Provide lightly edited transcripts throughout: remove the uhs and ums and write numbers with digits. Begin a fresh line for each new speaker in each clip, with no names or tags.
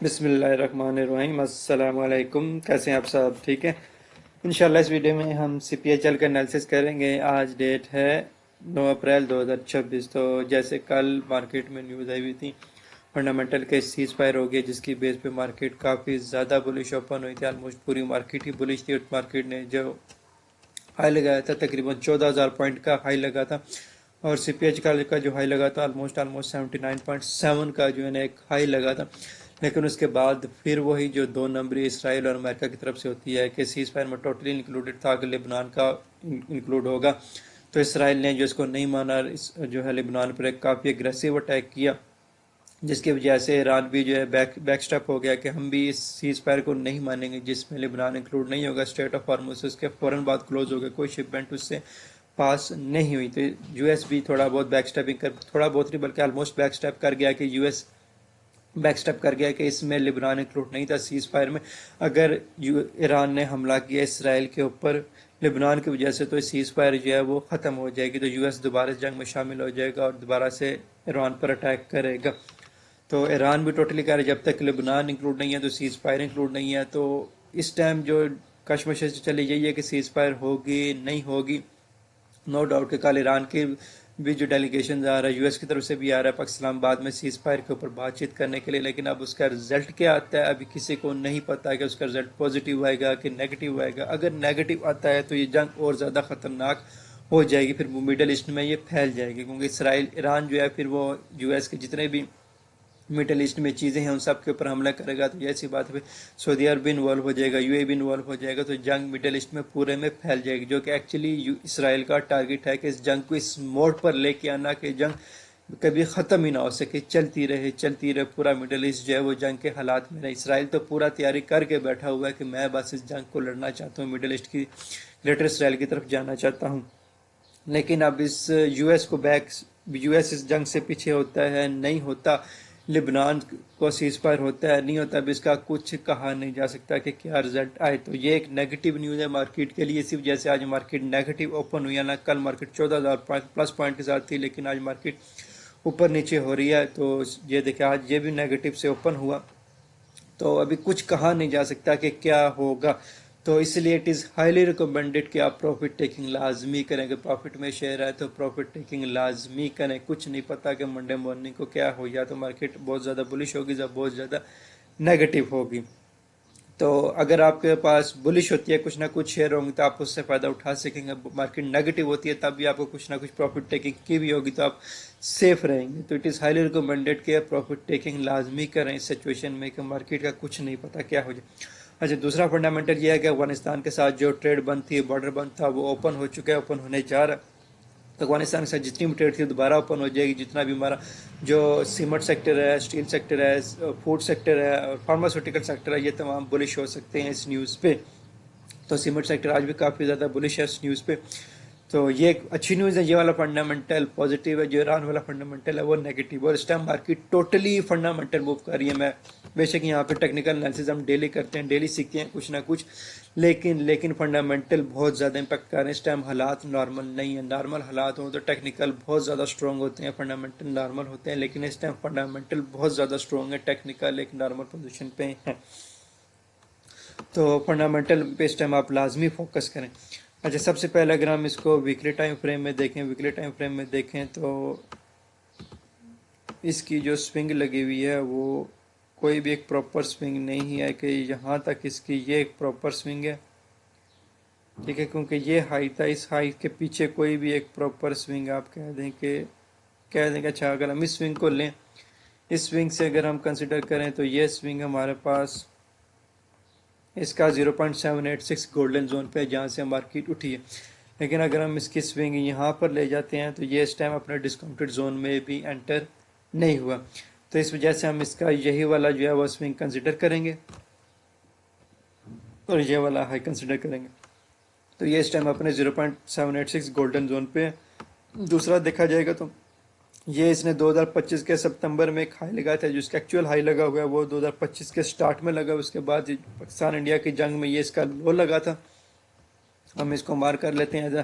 بسم اللہ الرحمن الرحیم، السلام علیکم۔ کیسے ہیں آپ صاحب؟ ٹھیک ہے انشاءاللہ۔ اس ویڈیو میں ہم سی پی ایچ ایل کا انالیسس کریں گے۔ آج ڈیٹ ہے 9 اپریل 2026۔ تو جیسے کل مارکیٹ میں نیوز آئی ہوئی تھی فنڈامنٹل کے سیز فائر ہو گیا، جس کی بیس پہ مارکیٹ کافی زیادہ بلش اوپن ہوئی تھی۔ آلموسٹ پوری مارکیٹ ہی بلش تھی، اور مارکیٹ نے جو ہائی لگایا تھا تقریباً 14,000 پوائنٹ کا ہائی لگا تھا، اور سی پی ایچ کا جو ہائی لگا تھا آلموسٹ 79.7 کا جو ہے نا ایک ہائی لگا تھا۔ لیکن اس کے بعد پھر وہی جو دو نمبری اسرائیل اور امریکہ کی طرف سے ہوتی ہے کہ سیز فائر میں ٹوٹلی انکلوڈڈ تھا کہ لبنان کا انکلوڈ ہوگا، تو اسرائیل نے جو اس کو نہیں مانا، جو ہے لبنان پر ایک کافی اگریسو اٹیک کیا، جس کی وجہ سے ایران بھی جو ہے بیک سٹیپ ہو گیا کہ ہم بھی اس سیز فائر کو نہیں مانیں گے جس میں لبنان انکلوڈ نہیں ہوگا۔ اسٹریٹ آف ہارمز اس کے فوراً بعد کلوز ہو گیا، کوئی شپمنٹ اس سے پاس نہیں ہوئی۔ تو یو ایس بھی تھوڑا بہت بیک سٹیپنگ تھوڑا بہت نہیں بلکہ آلموسٹ بیک سٹیپ کر گیا کہ یو ایس بیک سٹیپ کر گیا کہ اس میں لبنان انکلوڈ نہیں تھا سیز فائر میں۔ اگر ایران نے حملہ کیا اسرائیل کے اوپر لبنان کی وجہ سے، تو سیز فائر جو ہے وہ ختم ہو جائے گی، تو یو ایس دوبارہ اس جنگ میں شامل ہو جائے گا اور دوبارہ سے ایران پر اٹیک کرے گا۔ تو ایران بھی ٹوٹلی کہہ رہا ہے جب تک لبنان انکلوڈ نہیں ہے تو سیز فائر انکلوڈ نہیں ہے۔ تو اس ٹائم جو کشمکش چلی جائے ہے کہ سیز فائر ہوگی نہیں ہوگی، نو ڈاؤٹ کہ کل ایران کی بھی جو ڈیلیگیشن آ رہا ہے، یو ایس کی طرف سے بھی آ رہا ہے اسلام آباد میں سیز فائر کے اوپر بات چیت کرنے کے لیے، لیکن اب اس کا رزلٹ کیا آتا ہے ابھی کسی کو نہیں پتا کہ اس کا رزلٹ پازیٹیو آئے گا کہ نیگیٹو آئے گا۔ اگر نیگیٹو آتا ہے تو یہ جنگ اور زیادہ خطرناک ہو جائے گی، پھر مڈل ایسٹ میں یہ پھیل جائے گی، کیونکہ اسرائیل ایران جو ہے پھر وہ یو ایس کے جتنے بھی مڈل ایسٹ میں چیزیں ہیں ان سب کے اوپر حملہ کرے گا، تو ایسی بات ہے سعودی عرب بھی انوالو ہو جائے گا، یو اے بھی انوالو ہو جائے گا، تو جنگ مڈل ایسٹ میں پورے میں پھیل جائے گی، جو کہ ایکچولی اسرائیل کا ٹارگٹ ہے کہ اس جنگ کو اس موڑ پر لے کے آنا کہ جنگ کبھی ختم ہی نہ ہو سکے، چلتی رہے پورا مڈل ایسٹ جو ہے وہ جنگ کے حالات میں رہے۔ اسرائیل تو پورا تیاری کر کے بیٹھا ہوا ہے کہ میں بس اس جنگ کو لڑنا چاہتا ہوں، مڈل ایسٹ کی گریٹر اسرائیل کی طرف جانا چاہتا ہوں، لیکن اب اس یو ایس اس جنگ سے پیچھے ہوتا ہے نہیں ہوتا، لبنان کو سیز فائر ہوتا ہے نہیں ہوتا، اب اس کا کچھ کہا نہیں جا سکتا کہ کیا رزلٹ آئے۔ تو یہ ایک نیگیٹو نیوز ہے مارکیٹ کے لیے، اسی وجہ سے آج مارکیٹ نیگیٹو اوپن ہوئی ہے نا۔ کل مارکیٹ 14,000 پلس پوائنٹ کے ساتھ تھی، لیکن آج مارکیٹ اوپر نیچے ہو رہی ہے۔ تو یہ دیکھیں آج یہ بھی نیگیٹو سے اوپن ہوا، تو ابھی کچھ کہا نہیں جا سکتا کہ کیا ہوگا۔ تو اس لیے اٹ از ہائیلی ریکمینڈیڈ کہ آپ پروفٹ ٹیکنگ لازمی کریں، کہ پروفٹ میں شیئر ہے تو پروفٹ ٹیکنگ لازمی کریں۔ کچھ نہیں پتا کہ منڈے مارننگ کو کیا ہو، یا تو مارکیٹ بہت زیادہ بلش ہوگی یا بہت زیادہ نیگیٹو ہوگی۔ تو اگر آپ کے پاس بلش ہوتی ہے کچھ نہ کچھ شیئر ہوں گے تو آپ اس سے فائدہ اٹھا سکیں گے، مارکیٹ نیگیٹو ہوتی ہے تب بھی آپ کو کچھ نہ کچھ پروفٹ ٹیکنگ کی بھی ہوگی تو آپ سیف رہیں گے۔ تو اٹ از ہائیلی ریکمینڈیڈ کہ پروفٹ ٹیکنگ لازمی کریں اس سچویشن میں کہ مارکیٹ کا کچھ نہیں پتا کیا ہو جائے۔ اچھا، دوسرا فنڈامنٹل یہ ہے کہ افغانستان کے ساتھ جو ٹریڈ بند تھی، بارڈر بند تھا، وہ اوپن ہو چکا ہے، اوپن ہونے جا رہا ہے۔ تو افغانستان کے ساتھ جتنی بھی ٹریڈ تھی دوبارہ اوپن ہو جائے گی، جتنا بھی ہمارا جو سیمنٹ سیکٹر ہے، اسٹیل سیکٹر ہے، فوڈ سیکٹر ہے اور فارماسیوٹیکل سیکٹر ہے، یہ تمام بلش ہو سکتے ہیں اس نیوز پہ۔ تو سیمنٹ سیکٹر آج بھی کافی زیادہ بلش ہے اس نیوز پہ، تو یہ ایک اچھی نیوز ہے۔ یہ والا فنڈامنٹل پازیٹیو ہے، جو ایران والا فنڈامنٹل ہے وہ نیگیٹو، اور اس time market totally fundamental move کر رہی ہے۔ میں بے شک یہاں پہ ٹیکنیکل انالیسز ہم ڈیلی کرتے ہیں، ڈیلی سیکھتے ہیں کچھ نہ کچھ، لیکن فنڈامنٹل بہت زیادہ امپیکٹ کر رہے ہیں اس ٹائم۔ حالات نارمل نہیں ہیں، نارمل حالات ہوں تو ٹیکنیکل بہت زیادہ اسٹرانگ ہوتے ہیں، فنڈامنٹل نارمل ہوتے ہیں، لیکن اس ٹائم فنڈامنٹل بہت زیادہ اسٹرانگ ہے، ٹیکنیکل ایک نارمل پوزیشن پہ ہے۔ تو فنڈامنٹل پہ اس ٹائم آپ لازمی فوکس کریں۔ اچھا، سب سے پہلے اگر ہم اس کو ویکلی ٹائم فریم میں دیکھیں تو اس کی جو سوئنگ لگی ہوئی ہے وہ کوئی بھی ایک پراپر سوئنگ نہیں ہے کہ یہاں تک اس کی یہ ایک پراپر سوئنگ ہے، ٹھیک ہے، کیونکہ یہ ہائی تھا، اس ہائی کے پیچھے کوئی بھی ایک پراپر سوئنگ آپ کہہ دیں کہ اچھا اگر ہم اس سوئنگ کو لیں، اس سوئنگ سے اگر ہم کنسیڈر کریں تو یہ سوئنگ ہمارے پاس اس کا 0.786 گولڈن زون پہ جہاں سے مارکیٹ اٹھی ہے، لیکن اگر ہم اس کی سوئنگ یہاں پر لے جاتے ہیں تو یہ اس ٹائم اپنے ڈسکاؤنٹڈ زون میں بھی انٹر نہیں ہوا، تو اس وجہ سے ہم اس کا یہی والا جو ہے وہ سوئنگ کنسیڈر کریں گے اور یہ والا ہائی کنسیڈر کریں گے۔ تو یہ اس ٹائم اپنے 0.786 گولڈن زون پہ ہے۔ دوسرا دیکھا جائے گا تو یہ اس نے 2025 کے ستمبر میں ایک ہائی لگا تھا، جس کا ایکچوئل ہائی لگا ہوا ہے وہ 2025 کے سٹارٹ میں لگا، اس کے بعد پاکستان انڈیا کی جنگ میں یہ اس کا لو لگا تھا، ہم اس کو مارک کر لیتے ہیں ایز اے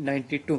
92।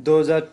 2000